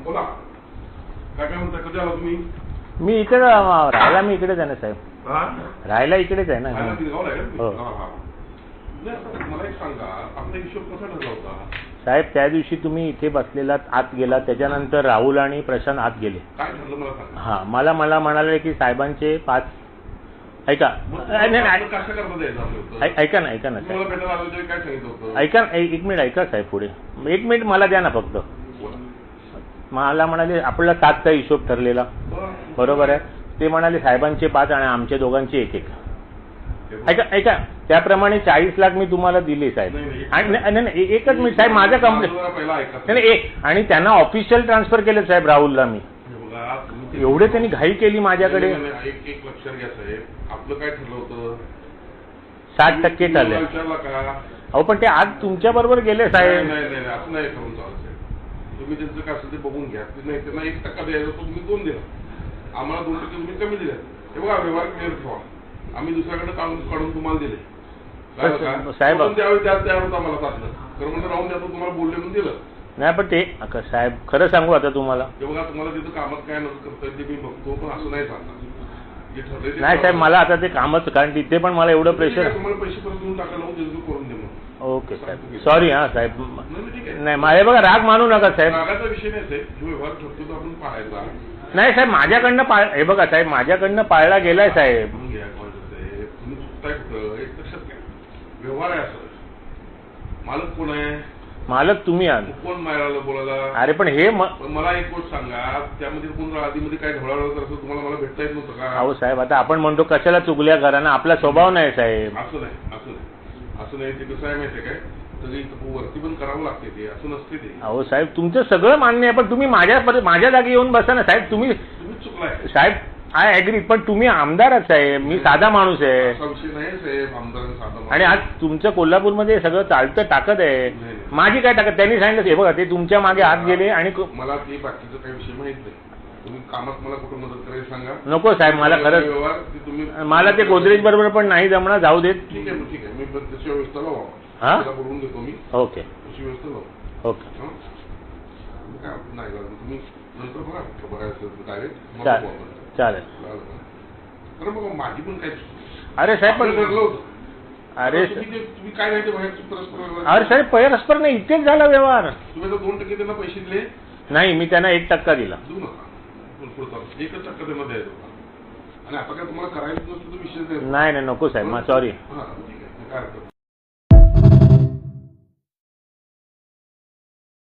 बोला काय म्हणता, कधी आला तुम्ही? मी इकडे राहायला, मी इकडेच आहे ना साहेब. राहायला इकडेच आहे ना. हो. हो मला एक सांगा, आपला हिशोब कसा ठरला होता साहेब? त्या दिवशी तुम्ही इथे बसलेला आत गेला, त्याच्यानंतर राहुल आणि प्रशांत आत गेले. काय ठरलं मला सांगा. हा, मला म्हणाले की साहेबांचे 5. ऐका ऐका ना ऐका ना ऐका, एक मिनिट ऐका साहेब, पुढे 1 मिनिट मला द्या ना फक्त. मला म्हणाले आपला 7चा हिशोब ठरलेला, बरोबर आहे. ते म्हणाले साहेबांचे 5 आणि आमच्या दोघांचे 1-1. ऐका ऐका, त्याप्रमाणे 40 लाख मी तुम्हाला दिले साहेब. नाही एकच मिनिट साहेब, माझं कंप्लेंट नाही. आणि त्यांना ऑफिशियल ट्रान्सफर केले साहेब राहुलला. मी एवढे त्यांनी घाई केली माझ्याकडे. एक लक्षात घ्या साहेब, आपलं काय ठरलं होतं? 60% ठरले. विचारला का? अहो पण ते आज तुमच्या बरोबर गेले साहेब. नाही असं नाही करून चालत. तुम्ही त्यांचं काय असेल ते बघून घ्या. नाही त्यांना 1% द्यायचा, तो तुम्ही 2 दिला, आम्हाला 2% तुम्ही कमी दिले. हे बघा, व्यवहार क्लिअर ठेवा. आम्ही दुसऱ्याकडे काढून तुम्हाला दिले साहेब. त्यावेळी आम्हाला साधलं खरं म्हणजे राहून द्या, तुम्हाला बोलले म्हणून दिलं नाही. पण ते साहेब खरं सांगू आता तुम्हाला, ते बघा तुम्हाला तिथं कामात काय नसतं करता ते मी बघतो, पण असं नाही सांगणार. जे ठरले नाही साहेब, मला आता ते कामच, कारण तिथे पण मला एवढं प्रेशर. तुम्हाला पैसे परत देऊन टाकायला करून दे मग. ओके साहेब, सॉरी. हा साहेब, नाही माझे बघा राग मानू नका साहेब. रागाचा विषय नाही साहेब, जो व्यवहार ठरतो तो आपण पाळायचा. नाही साहेब, माझ्याकडनं हे बघा साहेब, माझ्याकडनं पाळला गेलाय साहेब. तुम्ही चुकताय कुठं एक लक्षात घ्या. व्यवहार आहे असं. मालक कोण आहे? मालक तुम्ही आहात. कोण मारायला बोलायला? अरे पण हे मला एक गोष्ट सांगा, त्यामध्ये कोण आधीमध्ये काय ढवळाढवळ करतो, तुम्हाला मला भेटता येत नव्हतं का? अहो साहेब, आता आपण म्हणतो कशाला चुकल्या करा ना, आपला स्वभाव नाही साहेब. असं नाही ते कसं आहे माहितीये काय, सगळी वरती पण करावं लागते ते, असं नसते ते. अहो साहेब, तुमचं सगळं मान्य आहे, पण तुम्ही माझ्या जागी येऊन बसा ना साहेब. तुम्ही चुकलाय साहेब, आय ॲग्री, पण तुम्ही आमदारच आहे, मी साधा माणूस आहे. असा विषय नाही साहेब, आमदार साधा. आणि आज तुमचं कोल्हापूरमध्ये सगळं चालतं, ताकद आहे. माझी काय ताकद? त्यांनी सांगितलं हे बघा, ते तुमच्या मागे हात गेले. आणि मला ते बाकीचं काही विषय माहित नाही. तुम्ही कामात मला कुठं मदत करायला सांगा. नको साहेब, मला खरंच मला ते गोदरेज बरोबर पण नाही जमणार, जाऊ देत. ठीक आहे मी त्याची व्यवस्था लावा. हा, बोलवून देतो मी. ओके, त्याची व्यवस्था लावा. ओके, काय नाही तुम्ही नंतर बघा डायरेक्ट चालेल. खरं बघा, माझी पण काय. अरे साहेब, पण अरे तुम्ही काय नाही ते बाहेरचं परस्पर. अरे साहेब, परस्पर नाही, इथेच झाला व्यवहार. तुम्ही आता 2% त्यांना पैसे दिले? नाही, मी त्यांना 1% दिला. देऊ नका, 1% त्यांना द्यायचं. आणि आता काय तुम्हाला करायचं विषय नाही नको साहेब, सॉरी. ठीक आहे, काय